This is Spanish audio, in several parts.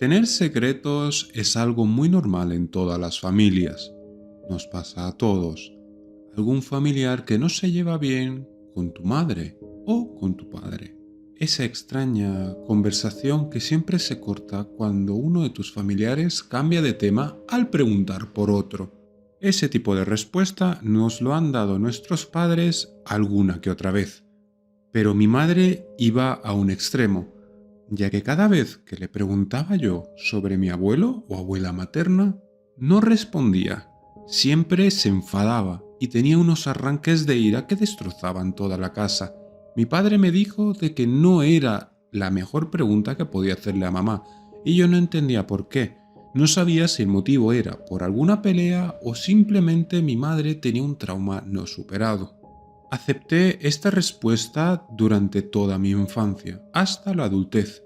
Tener secretos es algo muy normal en todas las familias. Nos pasa a todos. Algún familiar que no se lleva bien con tu madre o con tu padre. Esa extraña conversación que siempre se corta cuando uno de tus familiares cambia de tema al preguntar por otro. Ese tipo de respuesta nos lo han dado nuestros padres alguna que otra vez. Pero mi madre iba a un extremo, ya que cada vez que le preguntaba yo sobre mi abuelo o abuela materna, no respondía. Siempre se enfadaba y tenía unos arranques de ira que destrozaban toda la casa. Mi padre me dijo de que no era la mejor pregunta que podía hacerle a mamá, y yo no entendía por qué. No sabía si el motivo era por alguna pelea o simplemente mi madre tenía un trauma no superado. Acepté esta respuesta durante toda mi infancia, hasta la adultez.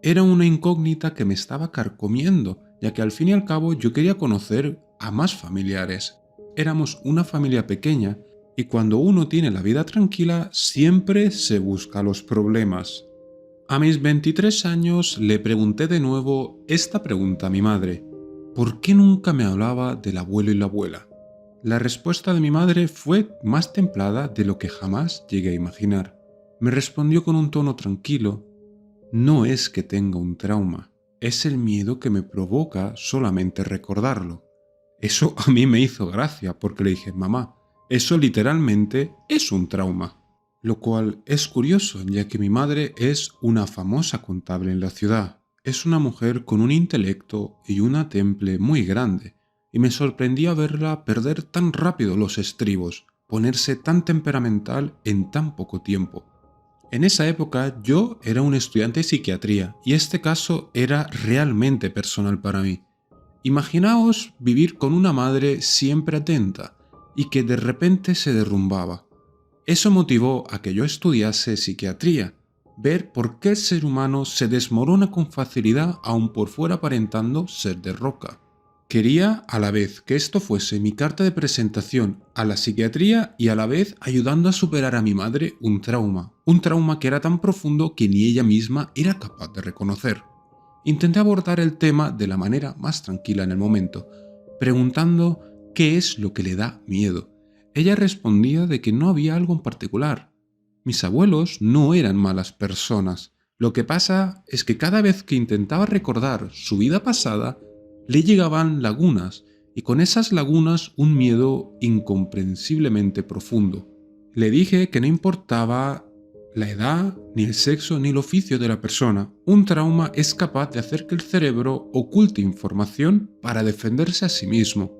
Era una incógnita que me estaba carcomiendo, ya que al fin y al cabo yo quería conocer a más familiares. Éramos una familia pequeña y cuando uno tiene la vida tranquila siempre se busca los problemas. A mis 23 años le pregunté de nuevo esta pregunta a mi madre. ¿Por qué nunca me hablaba del abuelo y la abuela? La respuesta de mi madre fue más templada de lo que jamás llegué a imaginar. Me respondió con un tono tranquilo: no es que tenga un trauma, es el miedo que me provoca solamente recordarlo. Eso a mí me hizo gracia porque le dije: mamá, eso literalmente es un trauma. Lo cual es curioso, ya que mi madre es una famosa contable en la ciudad. Es una mujer con un intelecto y una temple muy grande, y me sorprendía verla perder tan rápido los estribos, ponerse tan temperamental en tan poco tiempo. En esa época yo era un estudiante de psiquiatría y este caso era realmente personal para mí. Imaginaos vivir con una madre siempre atenta y que de repente se derrumbaba. Eso motivó a que yo estudiase psiquiatría, ver por qué el ser humano se desmorona con facilidad aun por fuera aparentando ser de roca. Quería a la vez que esto fuese mi carta de presentación a la psiquiatría y a la vez ayudando a superar a mi madre un trauma que era tan profundo que ni ella misma era capaz de reconocer. Intenté abordar el tema de la manera más tranquila en el momento, preguntando qué es lo que le da miedo. Ella respondía de que no había algo en particular. Mis abuelos no eran malas personas. Lo que pasa es que cada vez que intentaba recordar su vida pasada, le llegaban lagunas, y con esas lagunas un miedo incomprensiblemente profundo. Le dije que no importaba la edad, ni el sexo, ni el oficio de la persona. Un trauma es capaz de hacer que el cerebro oculte información para defenderse a sí mismo.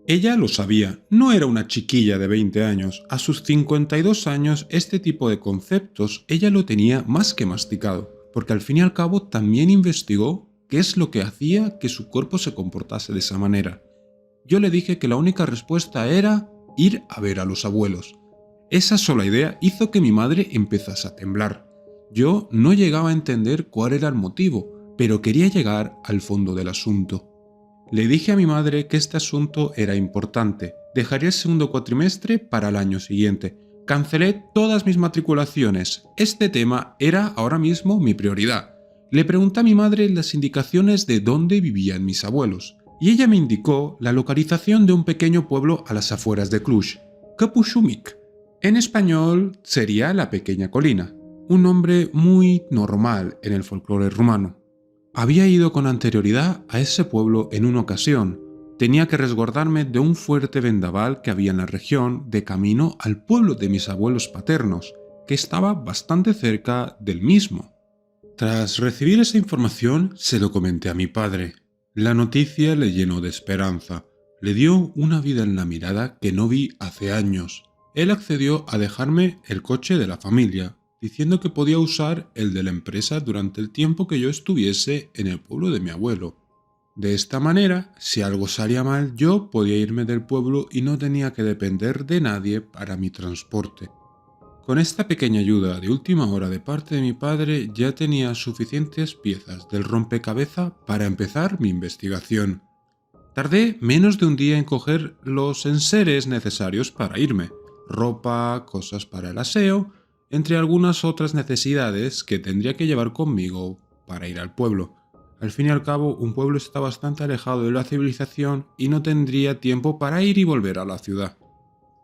Ella lo sabía, no era una chiquilla de 20 años. A sus 52 años este tipo de conceptos ella lo tenía más que masticado, porque al fin y al cabo también investigó qué es lo que hacía que su cuerpo se comportase de esa manera. Yo le dije que la única respuesta era ir a ver a los abuelos. Esa sola idea hizo que mi madre empezase a temblar. Yo no llegaba a entender cuál era el motivo, pero quería llegar al fondo del asunto. Le dije a mi madre que este asunto era importante. Dejaría el segundo cuatrimestre para el año siguiente. Cancelé todas mis matriculaciones. Este tema era ahora mismo mi prioridad. Le pregunté a mi madre las indicaciones de dónde vivían mis abuelos, y ella me indicó la localización de un pequeño pueblo a las afueras de Cluj, Kapushumik. En español sería la pequeña colina, un nombre muy normal en el folclore rumano. Había ido con anterioridad a ese pueblo en una ocasión. Tenía que resguardarme de un fuerte vendaval que había en la región de camino al pueblo de mis abuelos paternos, que estaba bastante cerca del mismo. Tras recibir esa información, se lo comenté a mi padre. La noticia le llenó de esperanza. Le dio una vida en la mirada que no vi hace años. Él accedió a dejarme el coche de la familia, diciendo que podía usar el de la empresa durante el tiempo que yo estuviese en el pueblo de mi abuelo. De esta manera, si algo salía mal, yo podía irme del pueblo y no tenía que depender de nadie para mi transporte. Con esta pequeña ayuda de última hora de parte de mi padre, ya tenía suficientes piezas del rompecabezas para empezar mi investigación. Tardé menos de un día en coger los enseres necesarios para irme: ropa, cosas para el aseo, entre algunas otras necesidades que tendría que llevar conmigo para ir al pueblo. Al fin y al cabo, un pueblo está bastante alejado de la civilización y no tendría tiempo para ir y volver a la ciudad.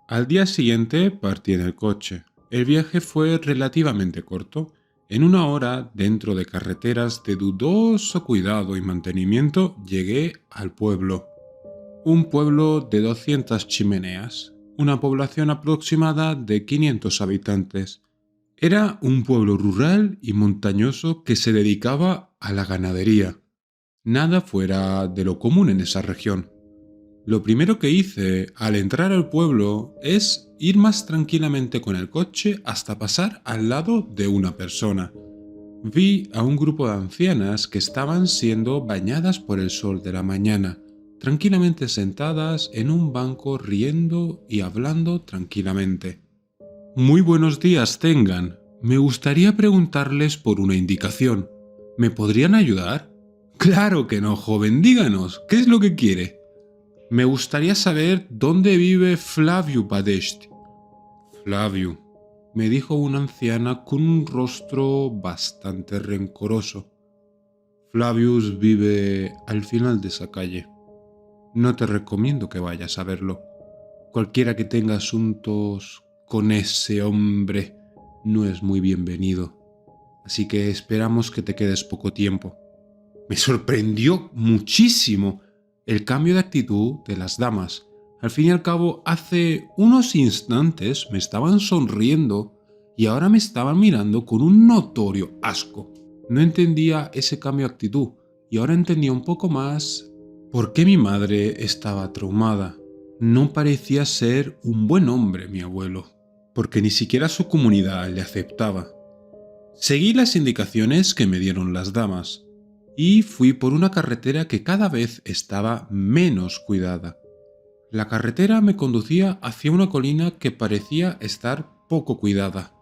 Al día siguiente partí en el coche. El viaje fue relativamente corto. En 1 hora, dentro de carreteras de dudoso cuidado y mantenimiento, llegué al pueblo. Un pueblo de 200 chimeneas, una población aproximada de 500 habitantes. Era un pueblo rural y montañoso que se dedicaba a la ganadería. Nada fuera de lo común en esa región. Lo primero que hice al entrar al pueblo es ir más tranquilamente con el coche hasta pasar al lado de una persona. Vi a un grupo de ancianas que estaban siendo bañadas por el sol de la mañana, tranquilamente sentadas en un banco riendo y hablando tranquilamente. Muy buenos días tengan. Me gustaría preguntarles por una indicación. ¿Me podrían ayudar? Claro que no, joven, díganos, ¿qué es lo que quiere? Me gustaría saber dónde vive Flaviu Badesti. Flaviu, me dijo una anciana con un rostro bastante rencoroso. Flavius vive al final de esa calle. No te recomiendo que vayas a verlo. Cualquiera que tenga asuntos con ese hombre no es muy bienvenido. Así que esperamos que te quedes poco tiempo. Me sorprendió muchísimo el cambio de actitud de las damas. Al fin y al cabo, hace unos instantes me estaban sonriendo y ahora me estaban mirando con un notorio asco. No entendía ese cambio de actitud y ahora entendía un poco más por qué mi madre estaba traumada. No parecía ser un buen hombre mi abuelo, porque ni siquiera su comunidad le aceptaba. Seguí las indicaciones que me dieron las damas y fui por una carretera que cada vez estaba menos cuidada. La carretera me conducía hacia una colina que parecía estar poco cuidada.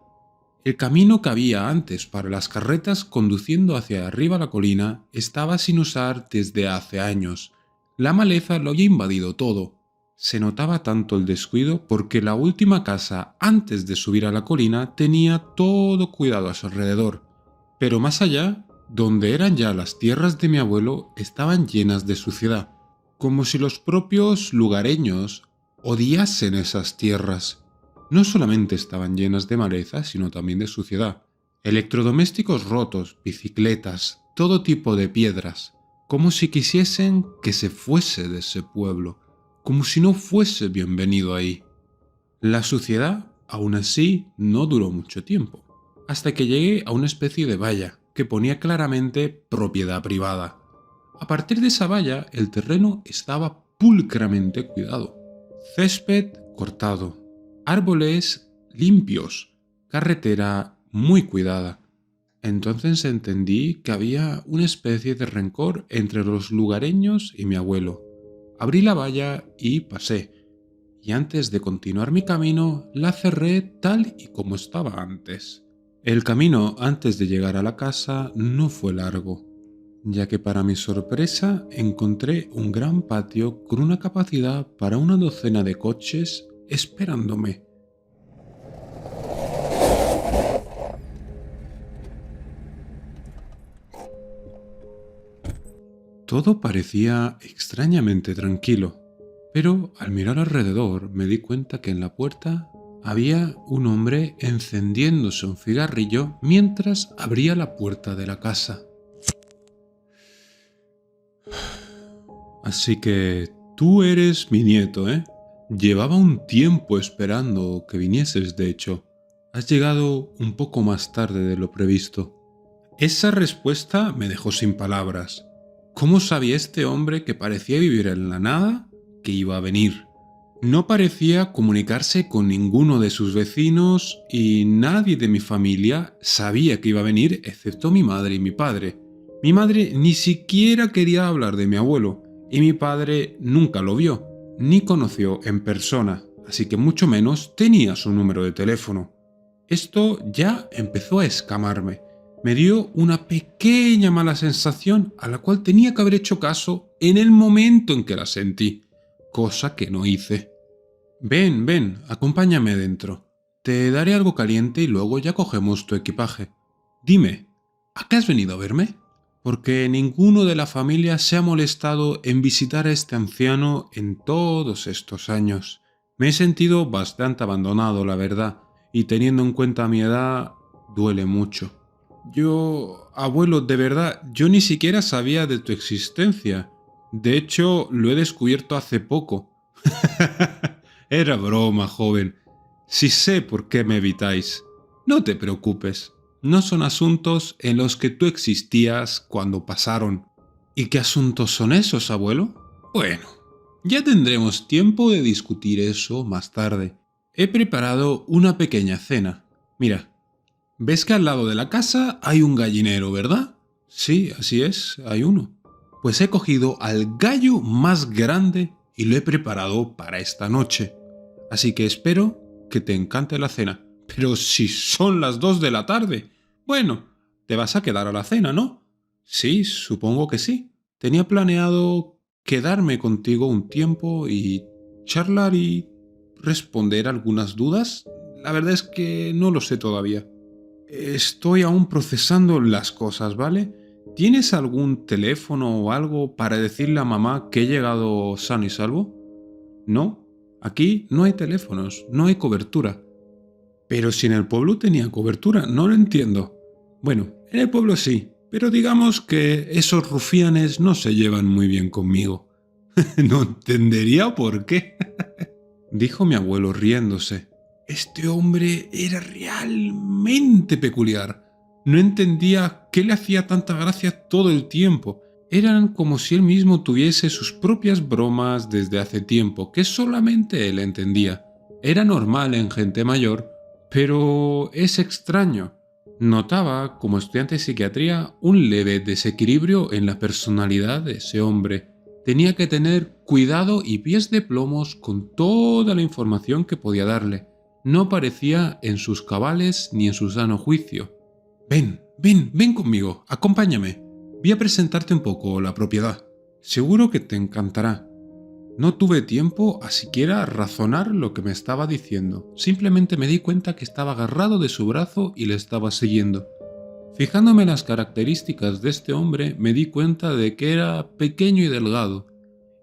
El camino que había antes para las carretas conduciendo hacia arriba la colina estaba sin usar desde hace años. La maleza lo había invadido todo. Se notaba tanto el descuido porque la última casa antes de subir a la colina tenía todo cuidado a su alrededor. Pero más allá, donde eran ya las tierras de mi abuelo, estaban llenas de suciedad, como si los propios lugareños odiasen esas tierras. No solamente estaban llenas de maleza, sino también de suciedad. Electrodomésticos rotos, bicicletas, todo tipo de piedras, como si quisiesen que se fuese de ese pueblo, como si no fuese bienvenido ahí. La suciedad, aún así, no duró mucho tiempo, hasta que llegué a una especie de valla que ponía claramente propiedad privada. A partir de esa valla, el terreno estaba pulcramente cuidado. Césped cortado, árboles limpios, carretera muy cuidada. Entonces entendí que había una especie de rencor entre los lugareños y mi abuelo. Abrí la valla y pasé, y antes de continuar mi camino la cerré tal y como estaba antes. El camino antes de llegar a la casa no fue largo, ya que para mi sorpresa encontré un gran patio con una capacidad para una docena de coches esperándome. Todo parecía extrañamente tranquilo, pero al mirar alrededor me di cuenta que en la puerta había un hombre encendiéndose un cigarrillo mientras abría la puerta de la casa. Así que tú eres mi nieto, ¿eh? Llevaba un tiempo esperando que vinieses, de hecho. Has llegado un poco más tarde de lo previsto. Esa respuesta me dejó sin palabras. ¿Cómo sabía este hombre que parecía vivir en la nada que iba a venir? No parecía comunicarse con ninguno de sus vecinos y nadie de mi familia sabía que iba a venir excepto mi madre y mi padre. Mi madre ni siquiera quería hablar de mi abuelo y mi padre nunca lo vio, ni conoció en persona, así que mucho menos tenía su número de teléfono. Esto ya empezó a escamarme. Me dio una pequeña mala sensación a la cual tenía que haber hecho caso en el momento en que la sentí, cosa que no hice. Ven, ven, acompáñame dentro. Te daré algo caliente y luego ya cogemos tu equipaje. Dime, ¿a qué has venido a verme? porque ninguno de la familia se ha molestado en visitar a este anciano en todos estos años. Me he sentido bastante abandonado, la verdad, y teniendo en cuenta mi edad, duele mucho. Abuelo, de verdad, yo ni siquiera sabía de tu existencia. De hecho, lo he descubierto hace poco. Era broma, joven. Si sé por qué me evitáis. No te preocupes. No son asuntos en los que tú existías cuando pasaron. ¿Y qué asuntos son esos, abuelo? Bueno, ya tendremos tiempo de discutir eso más tarde. He preparado una pequeña cena. Mira, ves que al lado de la casa hay un gallinero, ¿verdad? Sí, así es, hay uno. Pues he cogido al gallo más grande y lo he preparado para esta noche. Así que espero que te encante la cena. Pero si son las 2 de la tarde. Bueno, te vas a quedar a la cena, ¿no? Sí, supongo que sí. Tenía planeado quedarme contigo un tiempo y charlar y responder algunas dudas. La verdad es que no lo sé todavía. Estoy aún procesando las cosas, ¿vale? ¿Tienes algún teléfono o algo para decirle a mamá que he llegado sano y salvo? No, aquí no hay teléfonos, no hay cobertura. Pero si en el pueblo tenía cobertura, no lo entiendo. Bueno, en el pueblo sí, pero digamos que esos rufianes no se llevan muy bien conmigo. No entendería por qué, dijo mi abuelo riéndose. Este hombre era realmente peculiar. No entendía qué le hacía tanta gracia todo el tiempo. Eran como si él mismo tuviese sus propias bromas desde hace tiempo, que solamente él entendía. Era normal en gente mayor, pero es extraño. Notaba, como estudiante de psiquiatría, un leve desequilibrio en la personalidad de ese hombre. Tenía que tener cuidado y pies de plomos con toda la información que podía darle. No parecía en sus cabales ni en su sano juicio. Ven conmigo, acompáñame. Voy a presentarte un poco la propiedad. Seguro que te encantará. No tuve tiempo a siquiera razonar lo que me estaba diciendo. Simplemente me di cuenta que estaba agarrado de su brazo y le estaba siguiendo. Fijándome en las características de este hombre, me di cuenta de que era pequeño y delgado,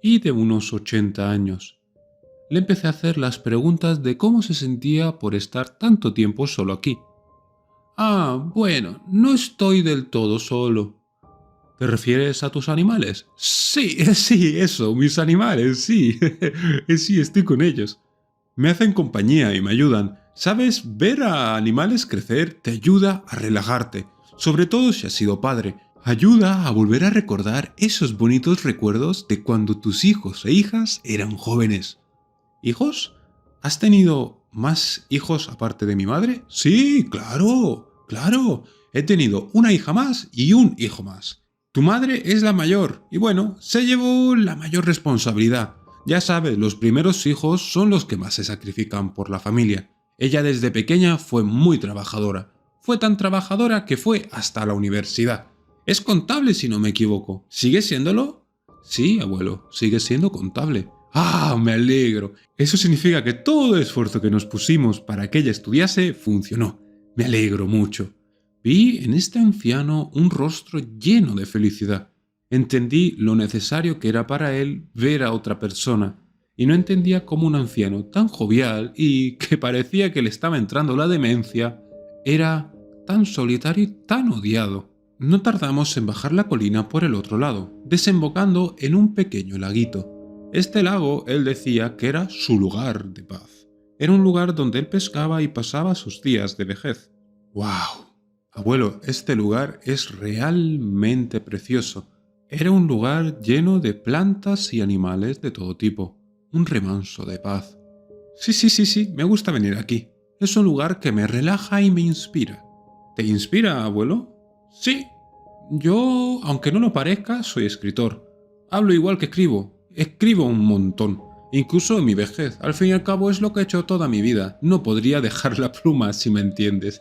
y de unos 80 años. Le empecé a hacer las preguntas de cómo se sentía por estar tanto tiempo solo aquí. Ah, bueno, no estoy del todo solo. ¿Te refieres a tus animales? Sí, sí, eso, mis animales, sí. Sí, estoy con ellos. Me hacen compañía y me ayudan. Sabes, ver a animales crecer te ayuda a relajarte, sobre todo si has sido padre. Ayuda a volver a recordar esos bonitos recuerdos de cuando tus hijos e hijas eran jóvenes. ¿Hijos? ¿Has tenido más hijos aparte de mi madre? Sí, claro, claro. He tenido una hija más y un hijo más. Tu madre es la mayor y bueno, se llevó la mayor responsabilidad. Ya sabes, los primeros hijos son los que más se sacrifican por la familia. Ella desde pequeña fue muy trabajadora. Fue tan trabajadora que fue hasta la universidad. Es contable si no me equivoco. ¿Sigue siéndolo? Sí, abuelo, sigue siendo contable. Ah, me alegro. Eso significa que todo el esfuerzo que nos pusimos para que ella estudiase funcionó. Me alegro mucho. Vi en este anciano un rostro lleno de felicidad. Entendí lo necesario que era para él ver a otra persona, y no entendía cómo un anciano tan jovial y que parecía que le estaba entrando la demencia, era tan solitario y tan odiado. No tardamos en bajar la colina por el otro lado, desembocando en un pequeño laguito. Este lago él decía que era su lugar de paz. Era un lugar donde él pescaba y pasaba sus días de vejez. ¡Wow! Abuelo, este lugar es realmente precioso. Era un lugar lleno de plantas y animales de todo tipo. Un remanso de paz. Sí, me gusta venir aquí. Es un lugar que me relaja y me inspira. ¿Te inspira, abuelo? Sí. Yo, aunque no lo parezca, soy escritor. Hablo igual que escribo. Escribo un montón. Incluso en mi vejez. Al fin y al cabo es lo que he hecho toda mi vida. No podría dejar la pluma si me entiendes.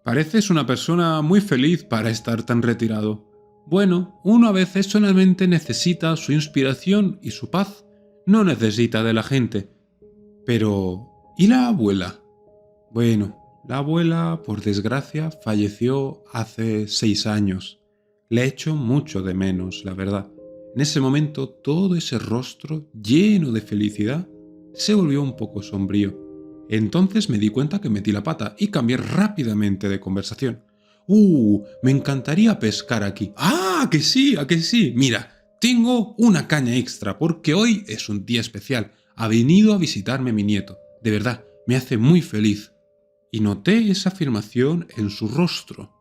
Pareces una persona muy feliz para estar tan retirado. Bueno, uno a veces solamente necesita su inspiración y su paz. No necesita de la gente. Pero, ¿y la abuela? Bueno, la abuela, por desgracia, falleció hace 6 años. Le echo mucho de menos, la verdad. En ese momento, todo ese rostro lleno de felicidad se volvió un poco sombrío. Entonces me di cuenta que metí la pata y cambié rápidamente de conversación. Me encantaría pescar aquí. ¡Ah, que sí, a que sí! Mira, tengo una caña extra porque hoy es un día especial. Ha venido a visitarme mi nieto. De verdad, me hace muy feliz. Y noté esa afirmación en su rostro.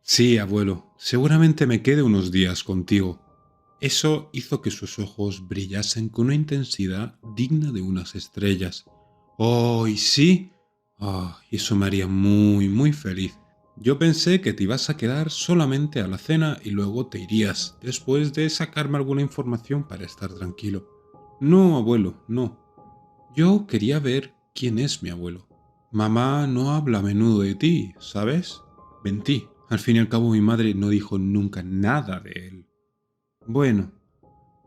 Sí, abuelo, seguramente me quede unos días contigo. Eso hizo que sus ojos brillasen con una intensidad digna de unas estrellas. ¡Oh, y sí! Eso me haría muy, muy feliz. Yo pensé que te ibas a quedar solamente a la cena y luego te irías, después de sacarme alguna información para estar tranquilo. No, abuelo, no. Yo quería ver quién es mi abuelo. Mamá no habla a menudo de ti, ¿sabes? Mentí. Al fin y al cabo mi madre no dijo nunca nada de él. Bueno,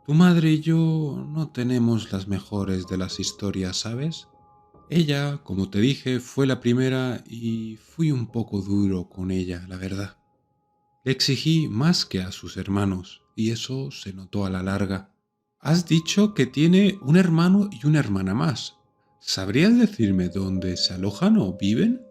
tu madre y yo no tenemos las mejores de las historias, ¿sabes? Ella, como te dije, fue la primera y fui un poco duro con ella, la verdad. Le exigí más que a sus hermanos, y eso se notó a la larga. Has dicho que tiene un hermano y una hermana más. ¿Sabrías decirme dónde se alojan o viven?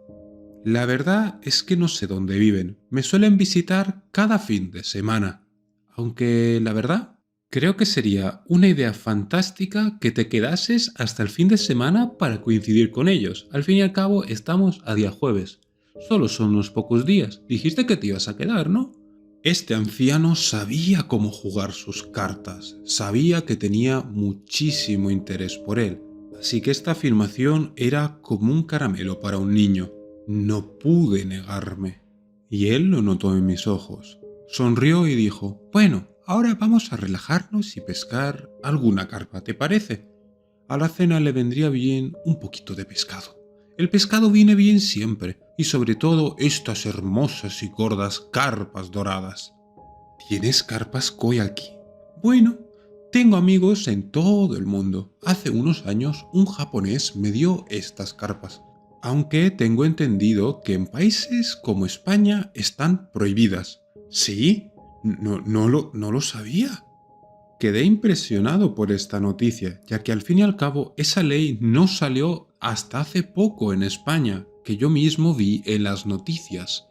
La verdad es que no sé dónde viven. Me suelen visitar cada fin de semana. Aunque, la verdad, creo que sería una idea fantástica que te quedases hasta el fin de semana para coincidir con ellos. Al fin y al cabo, estamos a día jueves. Solo son unos pocos días. Dijiste que te ibas a quedar, ¿no? Este anciano sabía cómo jugar sus cartas, sabía que tenía muchísimo interés por él, así que esta afirmación era como un caramelo para un niño. No pude negarme. Y él lo notó en mis ojos. Sonrió y dijo, bueno, ahora vamos a relajarnos y pescar alguna carpa, ¿te parece? A la cena le vendría bien un poquito de pescado. El pescado viene bien siempre, y sobre todo estas hermosas y gordas carpas doradas. ¿Tienes carpas koi aquí? Bueno, tengo amigos en todo el mundo. Hace unos años un japonés me dio estas carpas, aunque tengo entendido que en países como España están prohibidas. ¿Sí? No lo sabía. Quedé impresionado por esta noticia, ya que al fin y al cabo esa ley no salió hasta hace poco en España, que yo mismo vi en las noticias.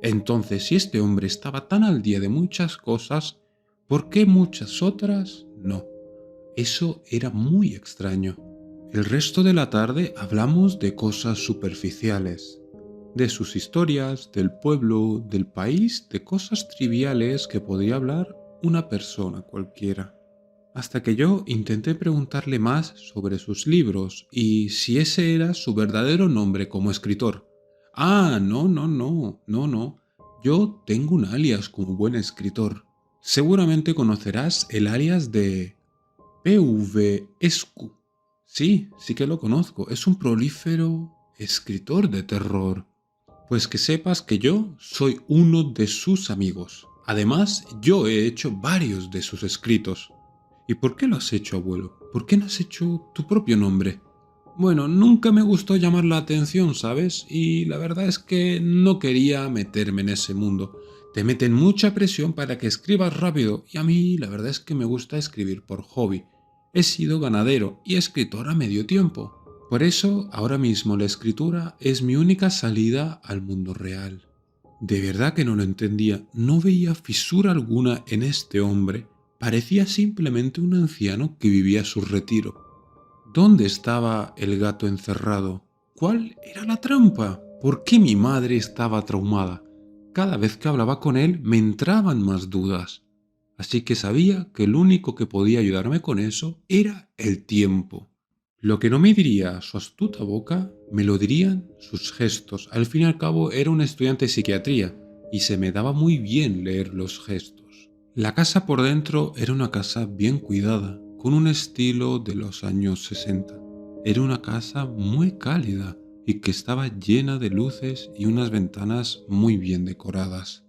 Entonces, si este hombre estaba tan al día de muchas cosas, ¿por qué muchas otras no? Eso era muy extraño. El resto de la tarde hablamos de cosas superficiales, de sus historias, del pueblo, del país, de cosas triviales que podría hablar una persona cualquiera. Hasta que yo intenté preguntarle más sobre sus libros y si ese era su verdadero nombre como escritor. No. Yo tengo un alias como buen escritor. Seguramente conocerás el alias de PV Sí, sí que lo conozco. Es un prolífero escritor de terror. Pues que sepas que yo soy uno de sus amigos. Además, yo he hecho varios de sus escritos. ¿Y por qué lo has hecho, abuelo? ¿Por qué no has hecho tu propio nombre? Bueno, nunca me gustó llamar la atención, ¿sabes? Y la verdad es que no quería meterme en ese mundo. Te meten mucha presión para que escribas rápido y a mí la verdad es que me gusta escribir por hobby. He sido ganadero y escritor a medio tiempo. Por eso, ahora mismo la escritura es mi única salida al mundo real. De verdad que no lo entendía, no veía fisura alguna en este hombre, parecía simplemente un anciano que vivía su retiro. ¿Dónde estaba el gato encerrado? ¿Cuál era la trampa? ¿Por qué mi madre estaba traumada? Cada vez que hablaba con él me entraban más dudas. Así que sabía que el único que podía ayudarme con eso era el tiempo. Lo que no me diría su astuta boca, me lo dirían sus gestos. Al fin y al cabo era un estudiante de psiquiatría y se me daba muy bien leer los gestos. La casa por dentro era una casa bien cuidada, con un estilo de los años 60. Era una casa muy cálida y que estaba llena de luces y unas ventanas muy bien decoradas.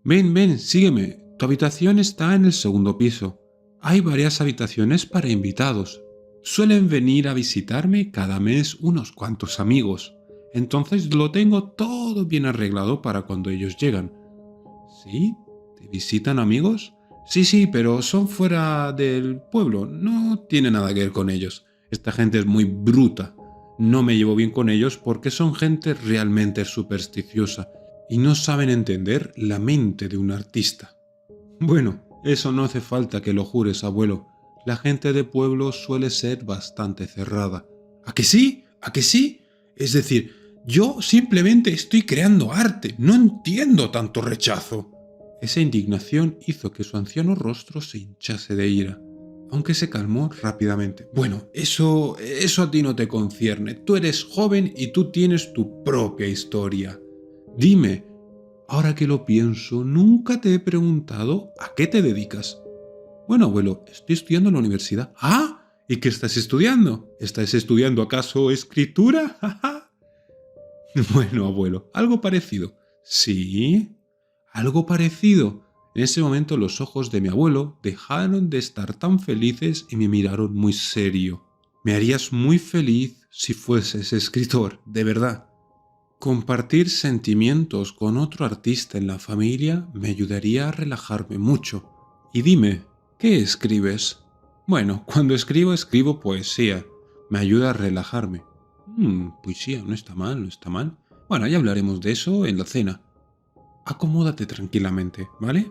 Ven, sígueme. Tu habitación está en el segundo piso. Hay varias habitaciones para invitados. Suelen venir a visitarme cada mes unos cuantos amigos. Entonces lo tengo todo bien arreglado para cuando ellos llegan. ¿Sí? ¿Te visitan amigos? Sí, sí, pero son fuera del pueblo. No tiene nada que ver con ellos. Esta gente es muy bruta. No me llevo bien con ellos porque son gente realmente supersticiosa y no saben entender la mente de un artista. Bueno, eso no hace falta que lo jures, abuelo. La gente de pueblo suele ser bastante cerrada. ¿A que sí? ¿A que sí? Es decir, yo simplemente estoy creando arte. No entiendo tanto rechazo. Esa indignación hizo que su anciano rostro se hinchase de ira, aunque se calmó rápidamente. Bueno, eso a ti no te concierne. Tú eres joven y tú tienes tu propia historia. Dime, ahora que lo pienso, nunca te he preguntado a qué te dedicas. Bueno, abuelo, estoy estudiando en la universidad. ¿Ah? ¿Y qué estás estudiando? ¿Estás estudiando acaso escritura? Bueno, abuelo, algo parecido. ¿Sí? Algo parecido. En ese momento los ojos de mi abuelo dejaron de estar tan felices y me miraron muy serio. Me harías muy feliz si fueses escritor, de verdad. Compartir sentimientos con otro artista en la familia me ayudaría a relajarme mucho. Y dime, ¿qué escribes? Bueno, cuando escribo poesía. Me ayuda a relajarme. Poesía, no está mal, no está mal. Bueno, ya hablaremos de eso en la cena. Acomódate tranquilamente, ¿vale?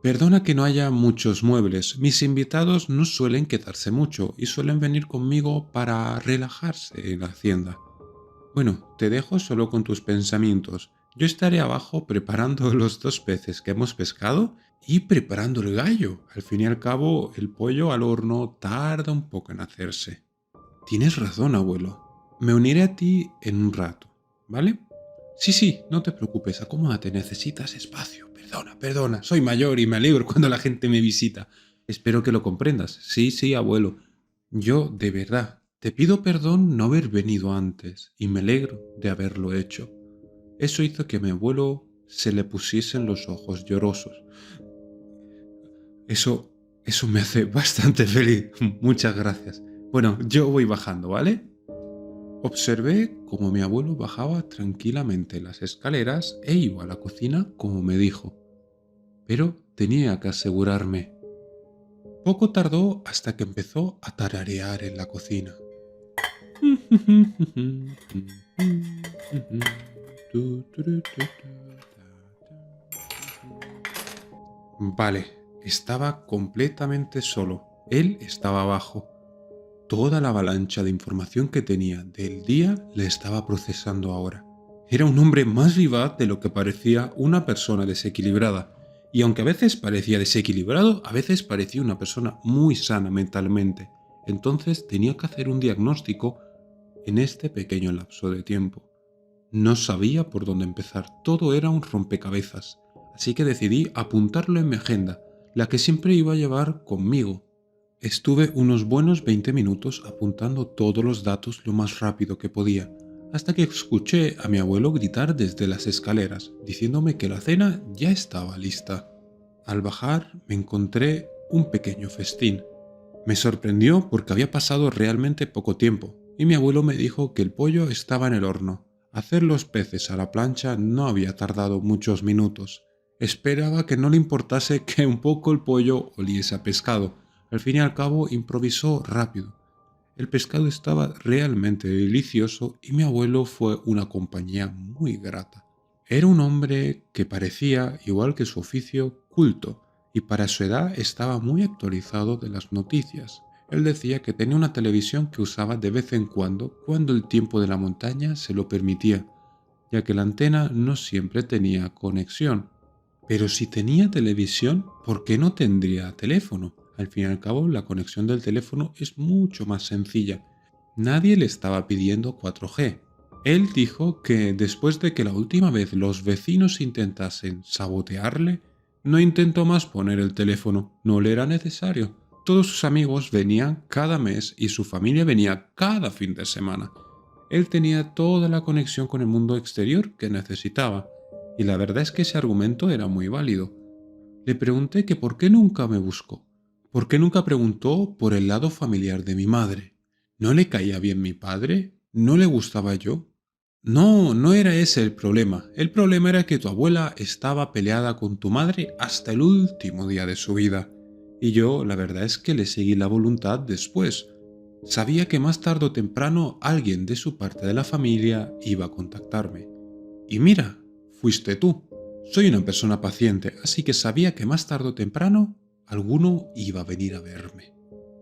Perdona que no haya muchos muebles. Mis invitados no suelen quedarse mucho y suelen venir conmigo para relajarse en la hacienda. Bueno, te dejo solo con tus pensamientos. Yo estaré abajo preparando los 2 peces que hemos pescado y preparando el gallo. Al fin y al cabo, el pollo al horno tarda un poco en hacerse. Tienes razón, abuelo. Me uniré a ti en un rato, ¿vale? Sí, sí, no te preocupes, acomódate, necesitas espacio. Perdona, perdona, soy mayor y me alegro cuando la gente me visita. Espero que lo comprendas. Sí, sí, abuelo. Yo, de verdad, te pido perdón no haber venido antes y me alegro de haberlo hecho. Eso hizo que a mi abuelo se le pusiesen los ojos llorosos. Eso, eso me hace bastante feliz. Muchas gracias. Bueno, yo voy bajando, ¿vale? Observé cómo mi abuelo bajaba tranquilamente las escaleras e iba a la cocina como me dijo, pero tenía que asegurarme. Poco tardó hasta que empezó a tararear en la cocina. Vale, estaba completamente solo. Él estaba abajo. Toda la avalancha de información que tenía del día le estaba procesando ahora. Era un hombre más vivaz de lo que parecía una persona desequilibrada. Y aunque a veces parecía desequilibrado, a veces parecía una persona muy sana mentalmente. Entonces tenía que hacer un diagnóstico en este pequeño lapso de tiempo. No sabía por dónde empezar, todo era un rompecabezas, así que decidí apuntarlo en mi agenda, la que siempre iba a llevar conmigo. Estuve unos buenos 20 minutos apuntando todos los datos lo más rápido que podía, hasta que escuché a mi abuelo gritar desde las escaleras, diciéndome que la cena ya estaba lista. Al bajar me encontré un pequeño festín. Me sorprendió porque había pasado realmente poco tiempo, y mi abuelo me dijo que el pollo estaba en el horno. Hacer los peces a la plancha no había tardado muchos minutos. Esperaba que no le importase que un poco el pollo oliese a pescado. Al fin y al cabo improvisó rápido. El pescado estaba realmente delicioso y mi abuelo fue una compañía muy grata. Era un hombre que parecía, igual que su oficio, culto, y para su edad estaba muy actualizado de las noticias. Él decía que tenía una televisión que usaba de vez en cuando el tiempo de la montaña se lo permitía, ya que la antena no siempre tenía conexión. Pero si tenía televisión, ¿por qué no tendría teléfono? Al fin y al cabo, la conexión del teléfono es mucho más sencilla. Nadie le estaba pidiendo 4G. Él dijo que después de que la última vez los vecinos intentasen sabotearle, no intentó más poner el teléfono, no le era necesario. Todos sus amigos venían cada mes y su familia venía cada fin de semana. Él tenía toda la conexión con el mundo exterior que necesitaba, y la verdad es que ese argumento era muy válido. Le pregunté que por qué nunca me buscó, por qué nunca preguntó por el lado familiar de mi madre. ¿No le caía bien mi padre? ¿No le gustaba yo? No, no era ese el problema. El problema era que tu abuela estaba peleada con tu madre hasta el último día de su vida. Y yo, la verdad es que le seguí la voluntad después. Sabía que más tarde o temprano alguien de su parte de la familia iba a contactarme. Y mira, fuiste tú. Soy una persona paciente, así que sabía que más tarde o temprano alguno iba a venir a verme.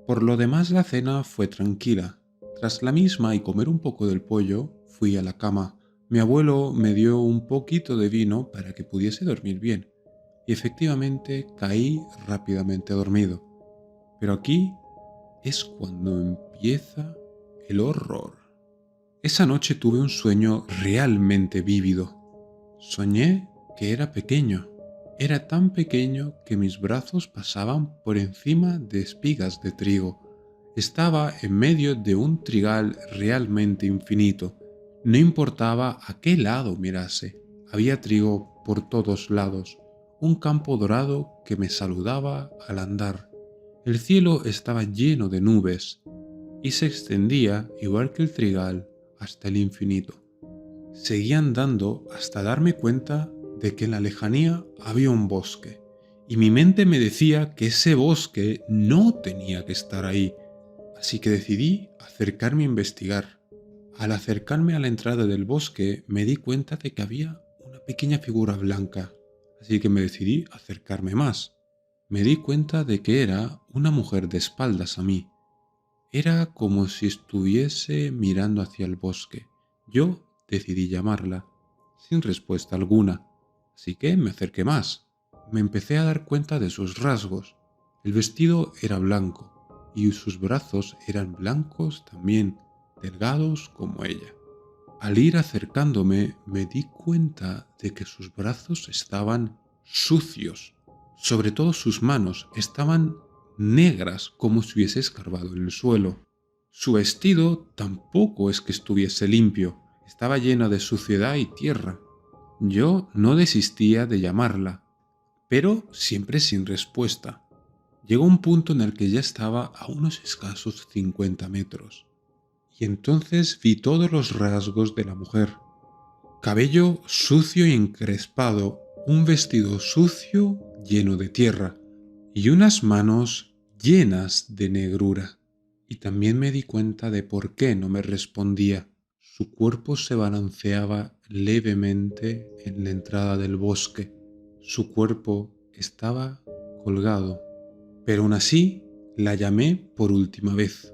Por lo demás, la cena fue tranquila. Tras la misma y comer un poco del pollo, fui a la cama. Mi abuelo me dio un poquito de vino para que pudiese dormir bien, y efectivamente caí rápidamente dormido. Pero aquí es cuando empieza el horror. Esa noche tuve un sueño realmente vívido. Soñé que era pequeño. Era tan pequeño que mis brazos pasaban por encima de espigas de trigo. Estaba en medio de un trigal realmente infinito. No importaba a qué lado mirase. Había trigo por todos lados. Un campo dorado que me saludaba al andar. El cielo estaba lleno de nubes y se extendía, igual que el trigal, hasta el infinito. Seguí andando hasta darme cuenta de que en la lejanía había un bosque, y mi mente me decía que ese bosque no tenía que estar ahí, así que decidí acercarme a investigar. Al acercarme a la entrada del bosque me di cuenta de que había una pequeña figura blanca, así que me decidí acercarme más. Me di cuenta de que era una mujer de espaldas a mí. Era como si estuviese mirando hacia el bosque. Yo decidí llamarla, sin respuesta alguna, así que me acerqué más. Me empecé a dar cuenta de sus rasgos. El vestido era blanco y sus brazos eran blancos también, delgados como ella. Al ir acercándome me di cuenta de que sus brazos estaban sucios. Sobre todo sus manos estaban negras como si hubiese escarbado en el suelo. Su vestido tampoco es que estuviese limpio, estaba lleno de suciedad y tierra. Yo no desistía de llamarla, pero siempre sin respuesta. Llegó un punto en el que ya estaba a unos escasos 50 metros, y entonces vi todos los rasgos de la mujer. Cabello sucio y encrespado, un vestido sucio lleno de tierra y unas manos llenas de negrura. Y también me di cuenta de por qué no me respondía. Su cuerpo se balanceaba levemente en la entrada del bosque. Su cuerpo estaba colgado. Pero aún así la llamé por última vez.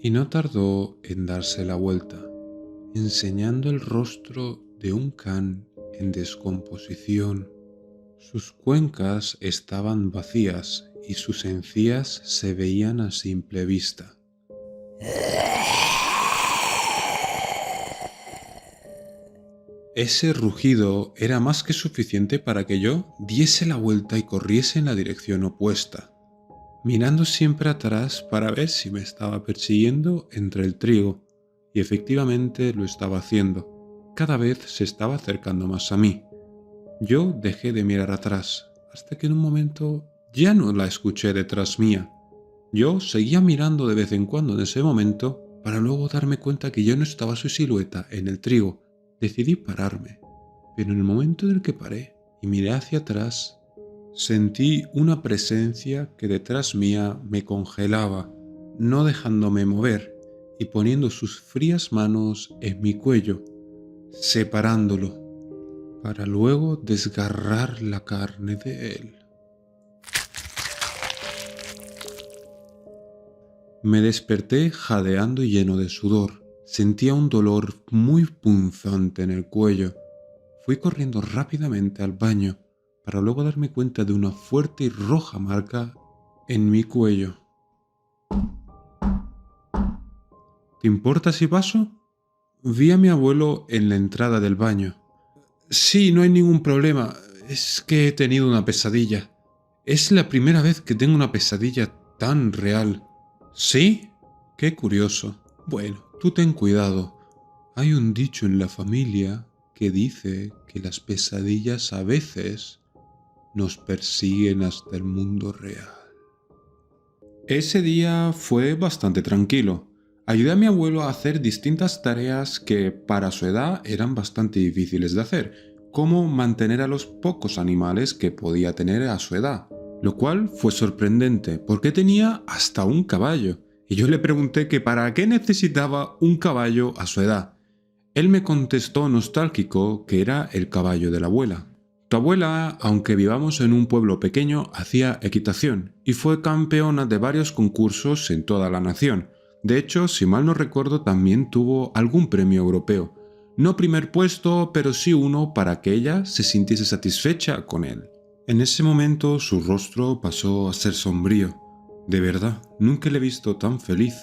Y no tardó en darse la vuelta, enseñando el rostro de un can en descomposición. Sus cuencas estaban vacías y sus encías se veían a simple vista. Ese rugido era más que suficiente para que yo diese la vuelta y corriese en la dirección opuesta, mirando siempre atrás para ver si me estaba persiguiendo entre el trigo, y efectivamente lo estaba haciendo. Cada vez se estaba acercando más a mí. Yo dejé de mirar atrás, hasta que en un momento ya no la escuché detrás mía. Yo seguía mirando de vez en cuando en ese momento, para luego darme cuenta que ya no estaba su silueta en el trigo. Decidí pararme, pero en el momento en el que paré y miré hacia atrás, sentí una presencia que detrás mía me congelaba, no dejándome mover y poniendo sus frías manos en mi cuello, separándolo, para luego desgarrar la carne de él. Me desperté jadeando y lleno de sudor. Sentía un dolor muy punzante en el cuello. Fui corriendo rápidamente al baño para luego darme cuenta de una fuerte y roja marca en mi cuello. ¿Te importa si paso? Vi a mi abuelo en la entrada del baño. Sí, no hay ningún problema. Es que he tenido una pesadilla. Es la primera vez que tengo una pesadilla tan real. ¿Sí? Qué curioso. Bueno, tú ten cuidado. Hay un dicho en la familia que dice que las pesadillas a veces nos persiguen hasta el mundo real. Ese día fue bastante tranquilo. Ayudé a mi abuelo a hacer distintas tareas que para su edad eran bastante difíciles de hacer, como mantener a los pocos animales que podía tener a su edad, lo cual fue sorprendente porque tenía hasta un caballo, y yo le pregunté que para qué necesitaba un caballo a su edad. Él me contestó nostálgico que era el caballo de la abuela. Tu abuela, aunque vivamos en un pueblo pequeño, hacía equitación y fue campeona de varios concursos en toda la nación. De hecho, si mal no recuerdo, también tuvo algún premio europeo. No primer puesto, pero sí uno para que ella se sintiese satisfecha con él. En ese momento su rostro pasó a ser sombrío. De verdad, nunca le he visto tan feliz.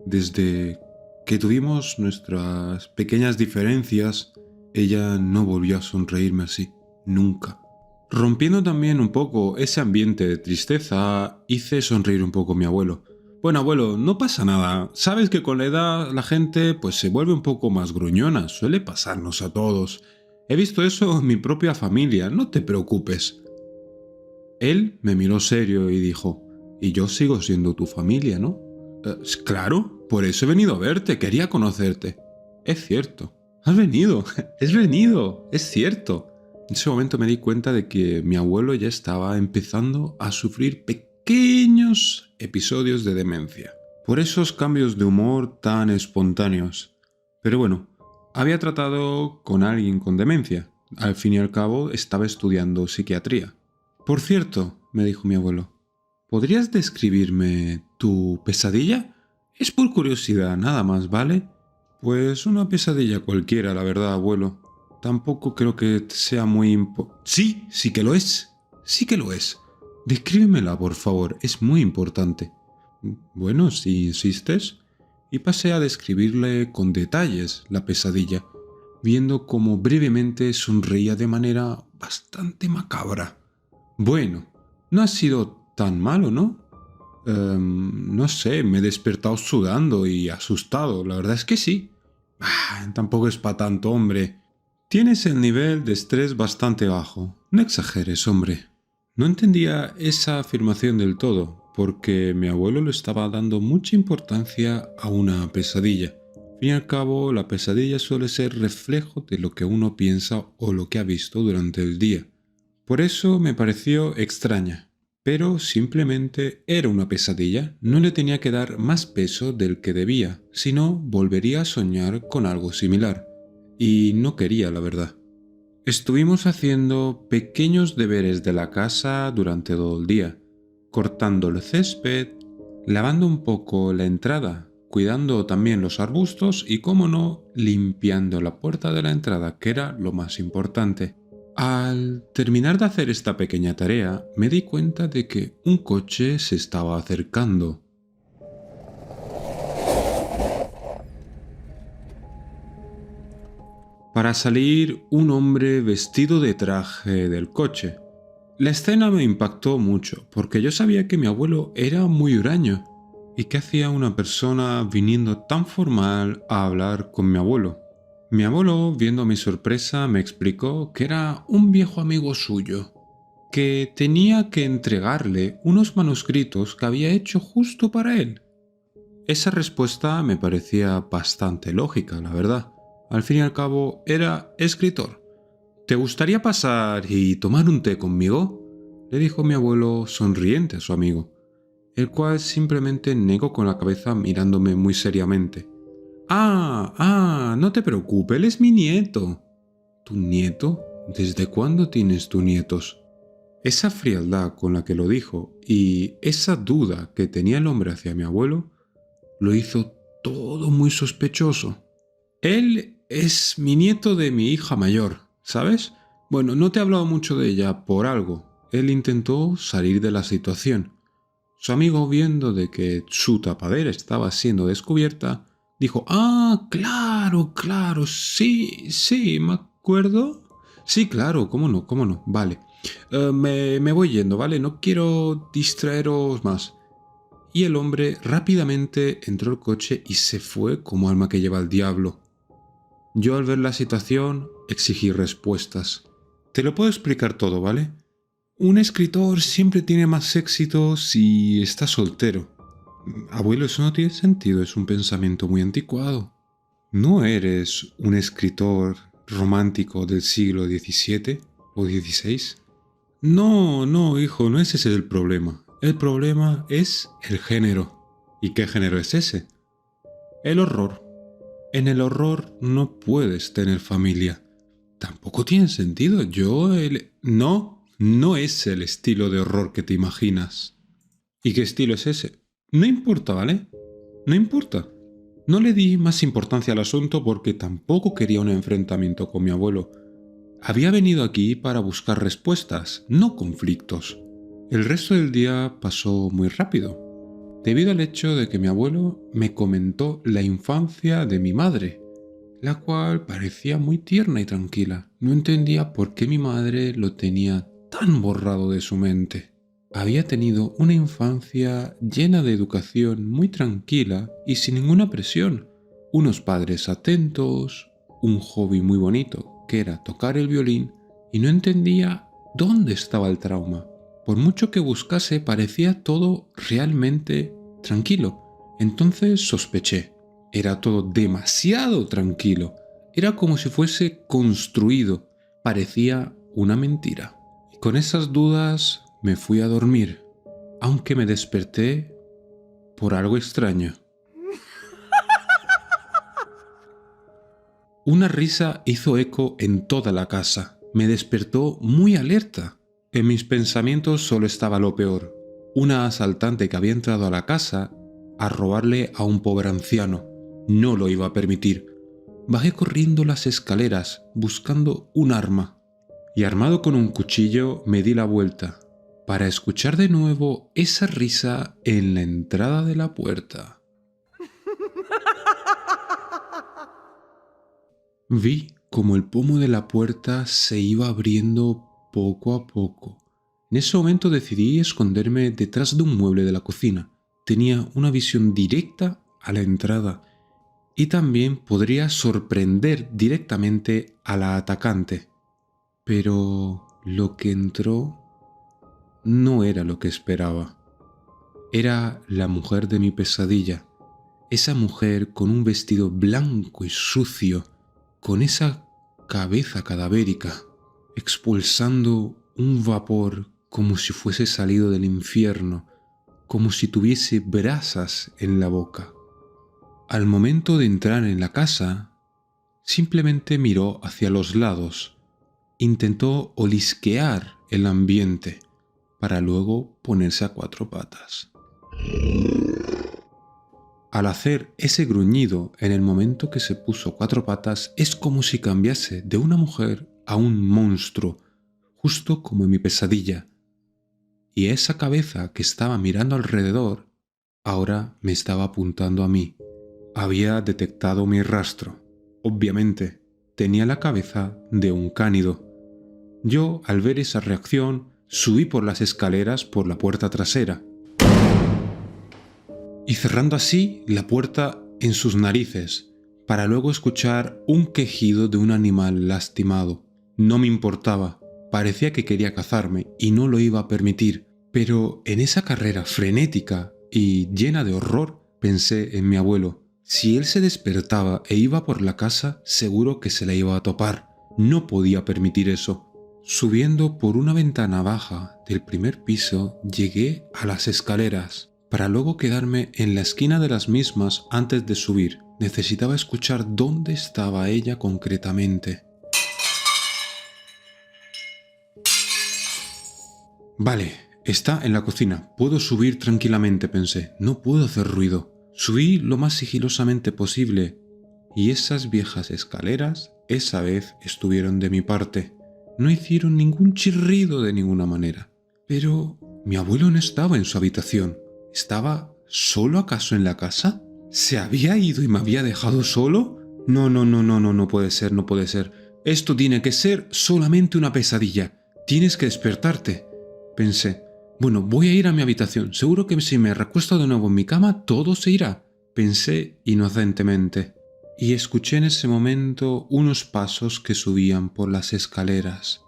Desde que tuvimos nuestras pequeñas diferencias, ella no volvió a sonreírme así, nunca. Rompiendo también un poco ese ambiente de tristeza, hice sonreír un poco a mi abuelo. Bueno, abuelo, no pasa nada. Sabes que con la edad la gente pues se vuelve un poco más gruñona, suele pasarnos a todos. He visto eso en mi propia familia, no te preocupes. Él me miró serio y dijo, y yo sigo siendo tu familia, ¿no? Claro, por eso he venido a verte, quería conocerte. Es cierto, has venido, es cierto. En ese momento me di cuenta de que mi abuelo ya estaba empezando a sufrir pequeños episodios de demencia, por esos cambios de humor tan espontáneos. Pero bueno, había tratado con alguien con demencia. Al fin y al cabo estaba estudiando psiquiatría. Por cierto, me dijo mi abuelo, ¿podrías describirme tu pesadilla? Es por curiosidad, nada más, ¿vale? Pues una pesadilla cualquiera, la verdad, abuelo. Tampoco creo que sea muy Sí, sí que lo es. Sí que lo es. Descríbemela, por favor, es muy importante. Bueno, si insistes. Y pasé a describirle con detalles la pesadilla, viendo cómo brevemente sonreía de manera bastante macabra. Bueno, no ha sido tan malo, ¿no? No sé, me he despertado sudando y asustado, la verdad es que sí. Tampoco es para tanto, hombre. Tienes el nivel de estrés bastante bajo. No exageres, hombre. No entendía esa afirmación del todo, porque mi abuelo le estaba dando mucha importancia a una pesadilla. Al fin y al cabo, la pesadilla suele ser reflejo de lo que uno piensa o lo que ha visto durante el día. Por eso me pareció extraña, pero simplemente era una pesadilla, no le tenía que dar más peso del que debía, sino volvería a soñar con algo similar. Y no quería, la verdad. Estuvimos haciendo pequeños deberes de la casa durante todo el día, cortando el césped, lavando un poco la entrada, cuidando también los arbustos y, como no, limpiando la puerta de la entrada, que era lo más importante. Al terminar de hacer esta pequeña tarea, me di cuenta de que un coche se estaba acercando. Para salir, un hombre vestido de traje del coche. La escena me impactó mucho, porque yo sabía que mi abuelo era muy huraño. ¿Y qué hacía una persona viniendo tan formal a hablar con mi abuelo? Mi abuelo, viendo mi sorpresa, me explicó que era un viejo amigo suyo, que tenía que entregarle unos manuscritos que había hecho justo para él. Esa respuesta me parecía bastante lógica, la verdad. Al fin y al cabo, era escritor. ¿Te gustaría pasar y tomar un té conmigo?, le dijo mi abuelo sonriente a su amigo, el cual simplemente negó con la cabeza mirándome muy seriamente. No te preocupes, él es mi nieto. ¿Tu nieto? ¿Desde cuándo tienes tus nietos? Esa frialdad con la que lo dijo y esa duda que tenía el hombre hacia mi abuelo lo hizo todo muy sospechoso. Él es mi nieto de mi hija mayor, ¿sabes? Bueno, no te he hablado mucho de ella por algo. Él intentó salir de la situación. Su amigo, viendo de que su tapadera estaba siendo descubierta, dijo, claro, claro, sí, me acuerdo. Sí, claro, cómo no, vale. Me voy yendo, ¿vale? No quiero distraeros más. Y el hombre rápidamente entró al coche y se fue como alma que lleva al diablo. Yo, al ver la situación, exigí respuestas. Te lo puedo explicar todo, ¿vale? Un escritor siempre tiene más éxito si está soltero. Abuelo, eso no tiene sentido, es un pensamiento muy anticuado. ¿No eres un escritor romántico del siglo XVII o XVI? No, no, hijo, no es ese el problema. El problema es el género. ¿Y qué género es ese? El horror. En el horror no puedes tener familia. Tampoco tiene sentido. No, no es el estilo de horror que te imaginas. ¿Y qué estilo es ese? No importa, ¿vale? No importa. No le di más importancia al asunto porque tampoco quería un enfrentamiento con mi abuelo. Había venido aquí para buscar respuestas, no conflictos. El resto del día pasó muy rápido, debido al hecho de que mi abuelo me comentó la infancia de mi madre, la cual parecía muy tierna y tranquila. No entendía por qué mi madre lo tenía tan borrado de su mente. Había tenido una infancia llena de educación muy tranquila y sin ninguna presión. Unos padres atentos, un hobby muy bonito, que era tocar el violín, y no entendía dónde estaba el trauma. Por mucho que buscase, parecía todo realmente tranquilo. Entonces sospeché. Era todo demasiado tranquilo. Era como si fuese construido. Parecía una mentira. Y con esas dudas me fui a dormir, aunque me desperté por algo extraño. Una risa hizo eco en toda la casa. Me despertó muy alerta. En mis pensamientos solo estaba lo peor. Una asaltante que había entrado a la casa a robarle a un pobre anciano. No lo iba a permitir. Bajé corriendo las escaleras buscando un arma y armado con un cuchillo me di la vuelta para escuchar de nuevo esa risa en la entrada de la puerta. Vi como el pomo de la puerta se iba abriendo poco a poco. En ese momento decidí esconderme detrás de un mueble de la cocina. Tenía una visión directa a la entrada y también podría sorprender directamente a la atacante. Pero lo que entró no era lo que esperaba. Era la mujer de mi pesadilla. Esa mujer con un vestido blanco y sucio, con esa cabeza cadavérica, expulsando un vapor como si fuese salido del infierno, como si tuviese brasas en la boca. Al momento de entrar en la casa, simplemente miró hacia los lados, intentó olisquear el ambiente para luego ponerse a cuatro patas. Al hacer ese gruñido en el momento que se puso cuatro patas, es como si cambiase de una mujer a un monstruo, justo como en mi pesadilla. Y esa cabeza que estaba mirando alrededor, ahora me estaba apuntando a mí. Había detectado mi rastro. Obviamente, tenía la cabeza de un cánido. Yo, al ver esa reacción, subí por las escaleras por la puerta trasera y cerrando así la puerta en sus narices, para luego escuchar un quejido de un animal lastimado. No me importaba, parecía que quería cazarme y no lo iba a permitir, pero en esa carrera frenética y llena de horror pensé en mi abuelo. Si él se despertaba e iba por la casa, seguro que se la iba a topar. No podía permitir eso. Subiendo por una ventana baja del primer piso, llegué a las escaleras, para luego quedarme en la esquina de las mismas antes de subir. Necesitaba escuchar dónde estaba ella concretamente. Vale, está en la cocina. Puedo subir tranquilamente, pensé. No puedo hacer ruido. Subí lo más sigilosamente posible, y esas viejas escaleras esa vez estuvieron de mi parte. No hicieron ningún chirrido de ninguna manera. Pero mi abuelo no estaba en su habitación. ¿Estaba solo acaso en la casa? ¿Se había ido y me había dejado solo? No, no, no, no, no, no puede ser, no puede ser. Esto tiene que ser solamente una pesadilla. Tienes que despertarte. Pensé, bueno, voy a ir a mi habitación. Seguro que si me recuesto de nuevo en mi cama, todo se irá. Pensé inocentemente. Y escuché en ese momento unos pasos que subían por las escaleras.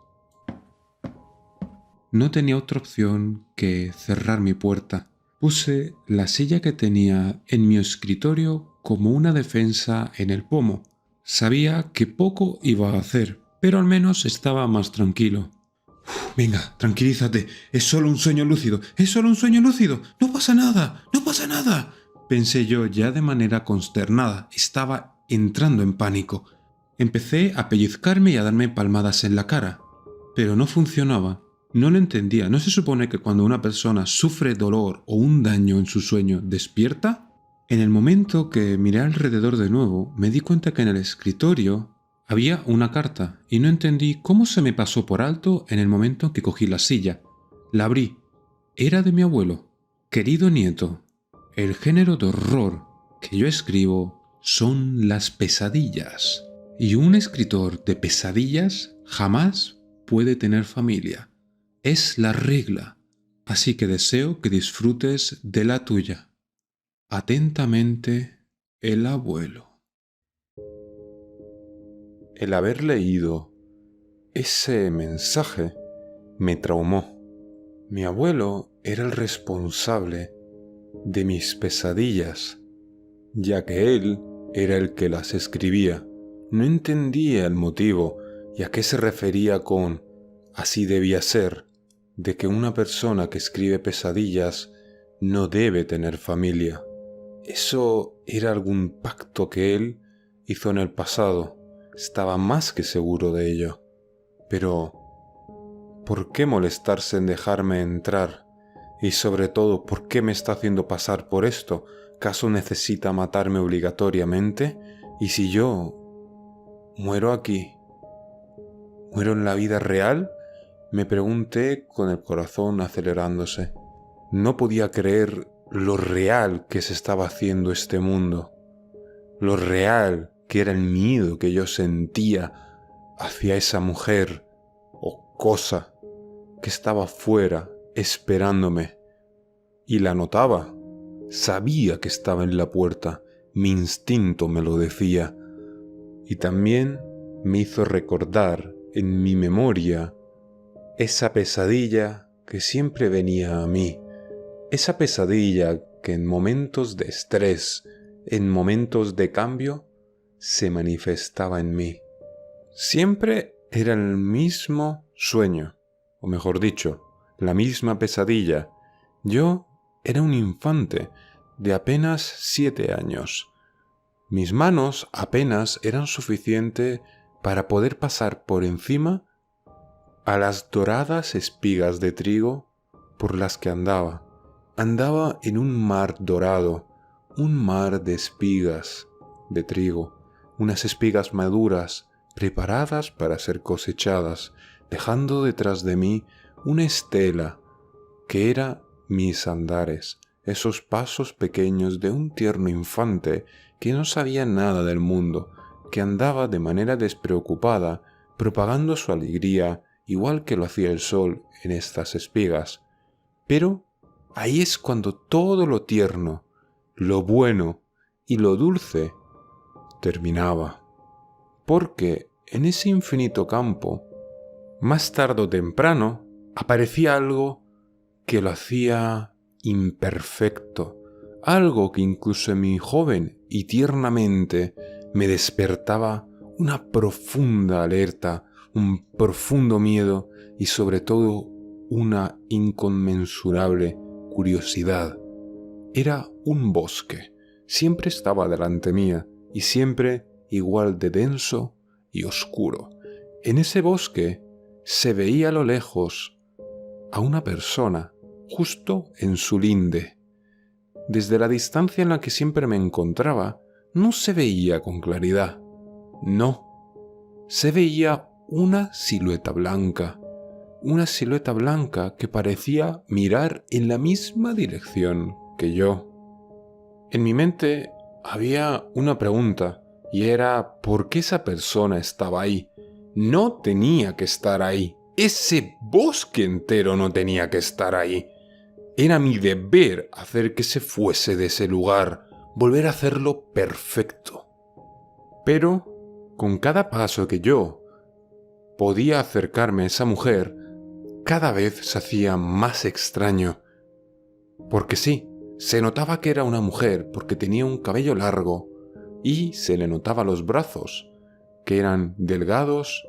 No tenía otra opción que cerrar mi puerta, Puse la silla que tenía en mi escritorio como una defensa en el pomo. Sabía que poco iba a hacer, pero al menos estaba más tranquilo. Venga, tranquilízate, es solo un sueño lúcido, es solo un sueño lúcido, no pasa nada, no pasa nada, pensé yo ya de manera consternada, estaba entrando en pánico. Empecé a pellizcarme y a darme palmadas en la cara, pero no funcionaba, no lo entendía. ¿No se supone que cuando una persona sufre dolor o un daño en su sueño despierta? En el momento que miré alrededor de nuevo, me di cuenta que en el escritorio había una carta y no entendí cómo se me pasó por alto en el momento en que cogí la silla. La abrí. Era de mi abuelo. Querido nieto, el género de horror que yo escribo son las pesadillas. Y un escritor de pesadillas jamás puede tener familia. Es la regla. Así que deseo que disfrutes de la tuya. Atentamente, el abuelo. El haber leído ese mensaje me traumó. Mi abuelo era el responsable de mis pesadillas, ya que él era el que las escribía. No entendía el motivo y a qué se refería con así debía ser, de que una persona que escribe pesadillas no debe tener familia. Eso era algún pacto que él hizo en el pasado. Estaba más que seguro de ello. Pero, ¿por qué molestarse en dejarme entrar? Y sobre todo, ¿por qué me está haciendo pasar por esto? ¿Acaso necesita matarme obligatoriamente? ¿Y si yo muero aquí? ¿Muero en la vida real? Me pregunté con el corazón acelerándose. No podía creer lo real que se estaba haciendo este mundo. Lo real que era el miedo que yo sentía hacia esa mujer o cosa que estaba fuera esperándome. Y la notaba. Sabía que estaba en la puerta. Mi instinto me lo decía. Y también me hizo recordar en mi memoria esa pesadilla que siempre venía a mí. Esa pesadilla que en momentos de estrés, en momentos de cambio, se manifestaba en mí. Siempre era el mismo sueño, o mejor dicho, la misma pesadilla. Yo era un infante de apenas 7 años. Mis manos apenas eran suficiente para poder pasar por encima a las doradas espigas de trigo por las que andaba. Andaba en un mar dorado, un mar de espigas de trigo, unas espigas maduras preparadas para ser cosechadas, dejando detrás de mí una estela que era mis andares, esos pasos pequeños de un tierno infante que no sabía nada del mundo, que andaba de manera despreocupada, propagando su alegría igual que lo hacía el sol en estas espigas. Pero ahí es cuando todo lo tierno, lo bueno y lo dulce terminaba. Porque en ese infinito campo, más tarde o temprano, aparecía algo que lo hacía imperfecto, algo que incluso en mi joven y tiernamente me despertaba una profunda alerta, un profundo miedo y sobre todo una inconmensurable curiosidad. Era un bosque, siempre estaba delante mía y siempre igual de denso y oscuro. En ese bosque se veía a lo lejos a una persona justo en su linde. Desde la distancia en la que siempre me encontraba, no se veía con claridad. No, se veía una silueta blanca que parecía mirar en la misma dirección que yo. En mi mente había una pregunta, y era ¿por qué esa persona estaba ahí? No tenía que estar ahí. Ese bosque entero no tenía que estar ahí. Era mi deber hacer que se fuese de ese lugar, volver a hacerlo perfecto. Pero, con cada paso que yo podía acercarme a esa mujer, cada vez se hacía más extraño. Porque sí, Se notaba que era una mujer porque tenía un cabello largo y se le notaba los brazos, que eran delgados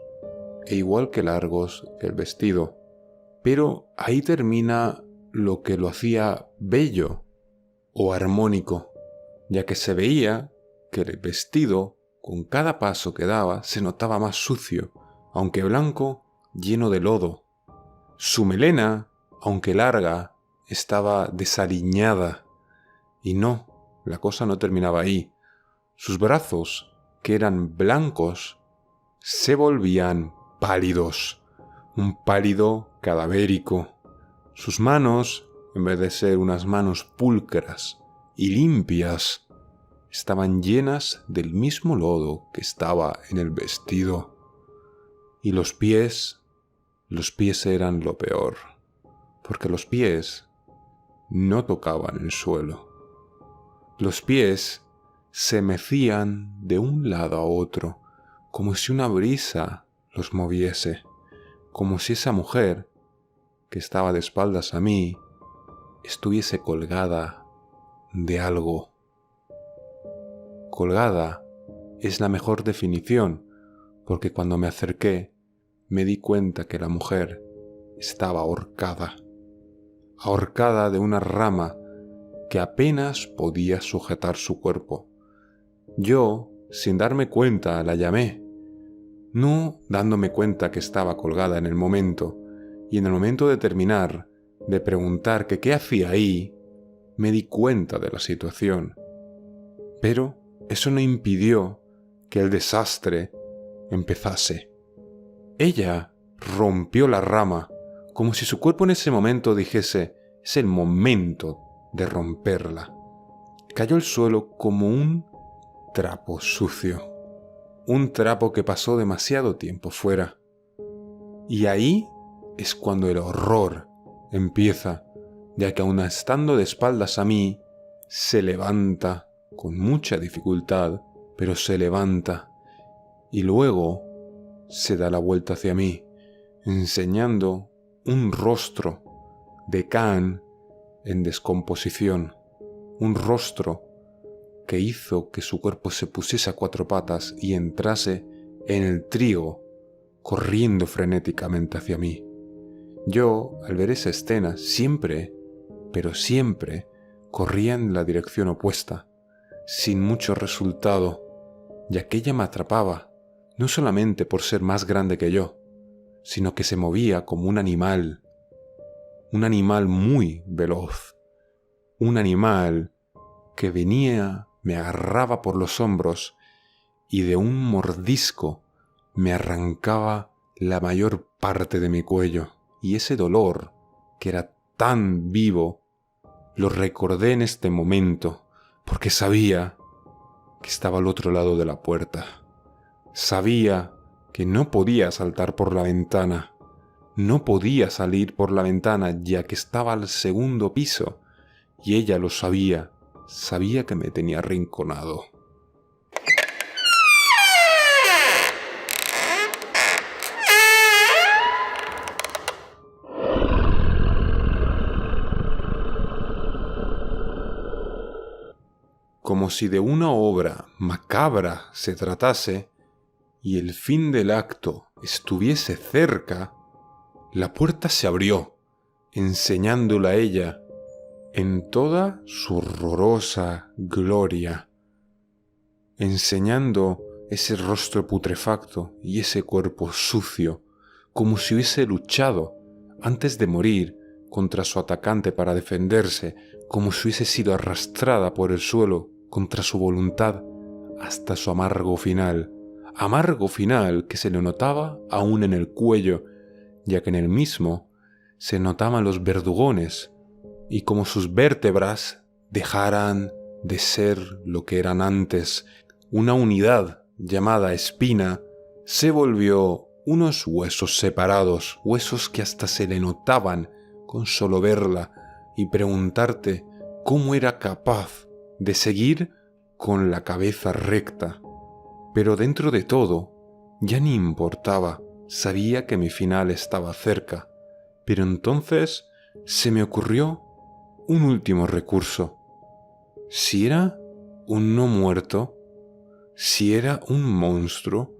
e igual que largos que el vestido. Pero ahí termina lo que lo hacía bello o armónico, ya que se veía que el vestido, con cada paso que daba, se notaba más sucio, aunque blanco, lleno de lodo. Su melena, aunque larga, estaba desaliñada. Y no, la cosa no terminaba ahí. Sus brazos, que eran blancos, se volvían pálidos, un pálido cadavérico. Sus manos, en vez de ser unas manos pulcras y limpias, estaban llenas del mismo lodo que estaba en el vestido. Y los pies eran lo peor, porque los pies no tocaban el suelo. Los pies se mecían de un lado a otro, como si una brisa los moviese, como si esa mujer, que estaba de espaldas a mí, estuviese colgada de algo. Colgada es la mejor definición, porque cuando me acerqué me di cuenta que la mujer estaba ahorcada de una rama que apenas podía sujetar su cuerpo. Yo, sin darme cuenta, la llamé, no dándome cuenta que estaba colgada en el momento, y en el momento de terminar, de preguntar que qué hacía ahí, me di cuenta de la situación. Pero eso no impidió que el desastre empezase. Ella rompió la rama, como si su cuerpo en ese momento dijese, es el momento de romperla. Cayó al suelo como un trapo sucio, un trapo que pasó demasiado tiempo fuera. Y ahí es cuando el horror empieza, ya que aun estando de espaldas a mí, se levanta con mucha dificultad, pero se levanta y luego se da la vuelta hacia mí, enseñando un rostro de Caán en descomposición, un rostro que hizo que su cuerpo se pusiese a cuatro patas y entrase en el trigo, corriendo frenéticamente hacia mí. Yo, al ver esa escena, siempre, pero siempre, corría en la dirección opuesta, sin mucho resultado, ya que ella me atrapaba, no solamente por ser más grande que yo, sino que se movía como un animal muy veloz, un animal que venía, me agarraba por los hombros y de un mordisco me arrancaba la mayor parte de mi cuello. Y ese dolor, que era tan vivo, lo recordé en este momento, porque sabía que estaba al otro lado de la puerta. Sabía que no podía saltar por la ventana. No podía salir por la ventana ya que estaba al segundo piso. Y ella lo sabía. Sabía que me tenía arrinconado. Como si de una obra macabra se tratase y el fin del acto estuviese cerca, la puerta se abrió, enseñándola a ella en toda su horrorosa gloria, enseñando ese rostro putrefacto y ese cuerpo sucio, como si hubiese luchado antes de morir contra su atacante para defenderse, como si hubiese sido arrastrada por el suelo contra su voluntad hasta su amargo final que se le notaba aún en el cuello, ya que en el mismo se notaban los verdugones, y como sus vértebras dejaran de ser lo que eran antes, una unidad llamada espina se volvió unos huesos separados, huesos que hasta se le notaban con solo verla y preguntarte cómo era capaz de seguir con la cabeza recta. Pero dentro de todo, ya ni importaba, sabía que mi final estaba cerca. Pero entonces se me ocurrió un último recurso. Si era un no muerto, si era un monstruo,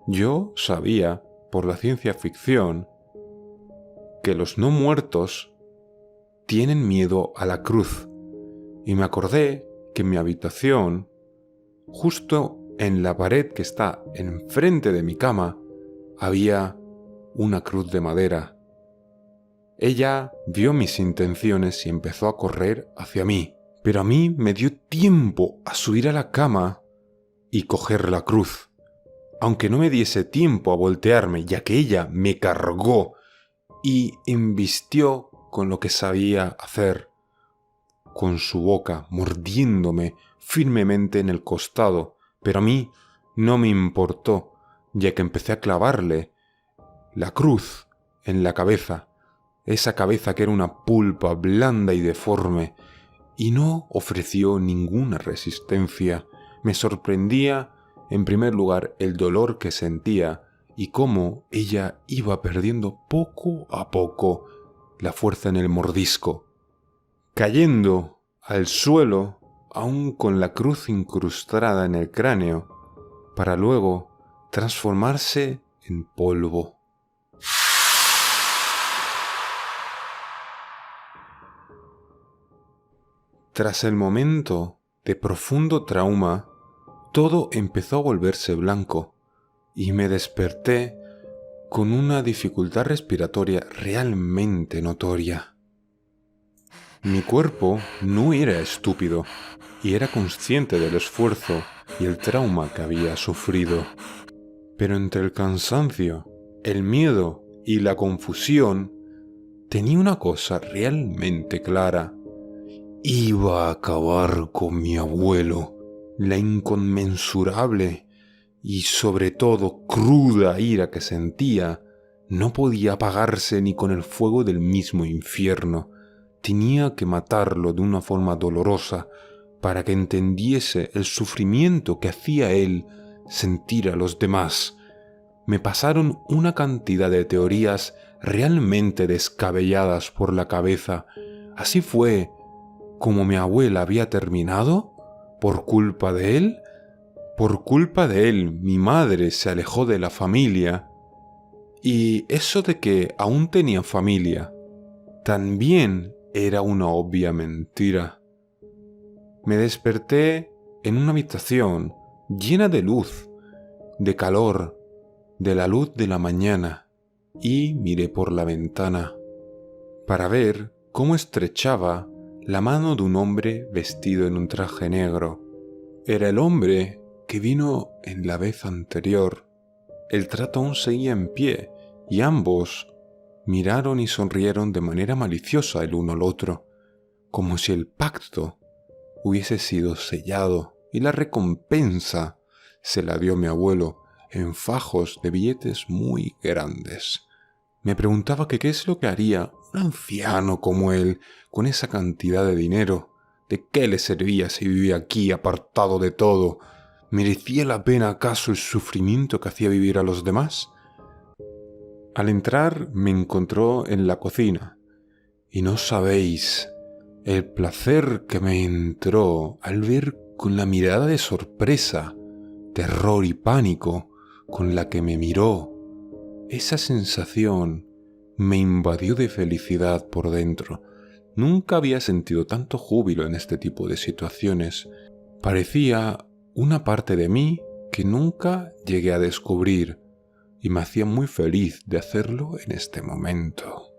yo sabía por la ciencia ficción que los no muertos tienen miedo a la cruz. Y me acordé que en mi habitación, justo en la pared que está enfrente de mi cama, había una cruz de madera. Ella vio mis intenciones y empezó a correr hacia mí, pero a mí me dio tiempo a subir a la cama y coger la cruz, aunque no me diese tiempo a voltearme, ya que ella me cargó y embistió con lo que sabía hacer, con su boca mordiéndome firmemente en el costado, pero a mí no me importó, ya que empecé a clavarle la cruz en la cabeza, esa cabeza que era una pulpa blanda y deforme, y no ofreció ninguna resistencia. Me sorprendía, en primer lugar, el dolor que sentía y cómo ella iba perdiendo poco a poco la fuerza en el mordisco, cayendo al suelo aún con la cruz incrustada en el cráneo, para luego transformarse en polvo. Tras el momento de profundo trauma, todo empezó a volverse blanco y me desperté con una dificultad respiratoria realmente notoria. Mi cuerpo no era estúpido y era consciente del esfuerzo y el trauma que había sufrido. Pero entre el cansancio, el miedo y la confusión, tenía una cosa realmente clara. Iba a acabar con mi abuelo. La inconmensurable y sobre todo cruda ira que sentía no podía apagarse ni con el fuego del mismo infierno. Tenía que matarlo de una forma dolorosa para que entendiese el sufrimiento que hacía él sentir a los demás. Me pasaron una cantidad de teorías realmente descabelladas por la cabeza. Así fue como mi abuela había terminado. ¿Por culpa de él? Por culpa de él, mi madre se alejó de la familia. Y eso de que aún tenía familia también era una obvia mentira. Me desperté en una habitación llena de luz, de calor, de la luz de la mañana, y miré por la ventana para ver cómo estrechaba la mano de un hombre vestido en un traje negro. Era el hombre que vino en la vez anterior. El trato aún seguía en pie y ambos miraron y sonrieron de manera maliciosa el uno al otro, como si el pacto hubiese sido sellado y la recompensa se la dio mi abuelo en fajos de billetes muy grandes. Me preguntaba que qué es lo que haría un anciano como él con esa cantidad de dinero. ¿De qué le servía si vivía aquí apartado de todo? ¿Merecía la pena acaso el sufrimiento que hacía vivir a los demás? Al entrar me encontró en la cocina, y no sabéis el placer que me entró al ver con la mirada de sorpresa, terror y pánico con la que me miró. Esa sensación me invadió de felicidad por dentro. Nunca había sentido tanto júbilo en este tipo de situaciones. Parecía una parte de mí que nunca llegué a descubrir y me hacía muy feliz de hacerlo en este momento.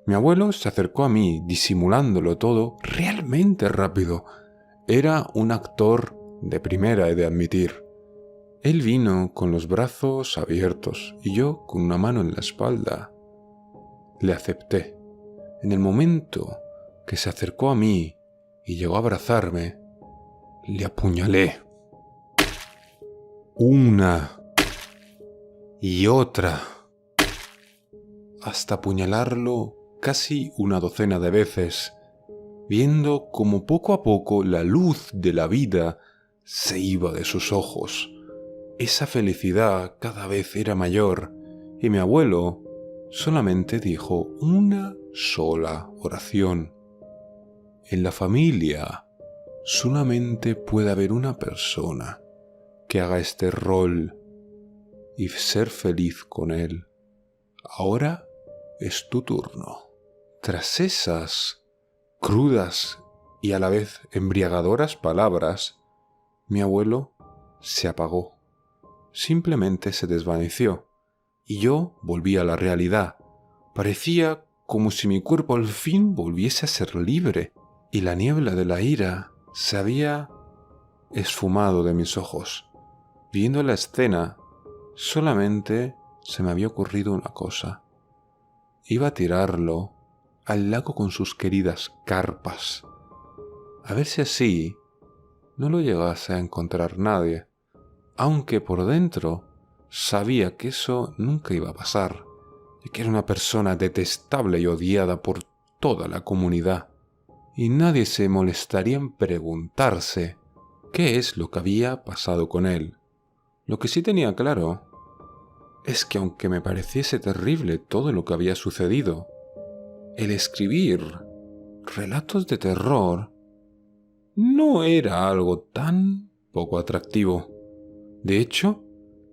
Mi abuelo se acercó a mí disimulándolo todo realmente rápido. Era un actor de primera, he de admitir. Él vino con los brazos abiertos y yo con una mano en la espalda. Le acepté. En el momento que se acercó a mí y llegó a abrazarme, le apuñalé. Una y otra, hasta apuñalarlo casi una docena de veces, viendo como poco a poco la luz de la vida se iba de sus ojos. Esa felicidad cada vez era mayor y mi abuelo solamente dijo una sola oración. En la familia solamente puede haber una persona que haga este rol y ser feliz con él. Ahora es tu turno. Tras esas crudas y a la vez embriagadoras palabras, mi abuelo se apagó. Simplemente se desvaneció y yo volví a la realidad. Parecía como si mi cuerpo al fin volviese a ser libre y la niebla de la ira se había esfumado de mis ojos. Viendo la escena, solamente se me había ocurrido una cosa. Iba a tirarlo al lago con sus queridas carpas, a ver si así no lo llegase a encontrar nadie, aunque por dentro sabía que eso nunca iba a pasar, y que era una persona detestable y odiada por toda la comunidad, y nadie se molestaría en preguntarse qué es lo que había pasado con él. Lo que sí tenía claro es que aunque me pareciese terrible todo lo que había sucedido, el escribir relatos de terror no era algo tan poco atractivo. De hecho,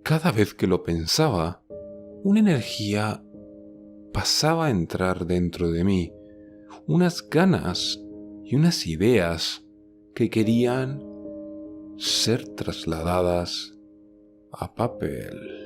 cada vez que lo pensaba, una energía pasaba a entrar dentro de mí, unas ganas y unas ideas que querían ser trasladadas a papel.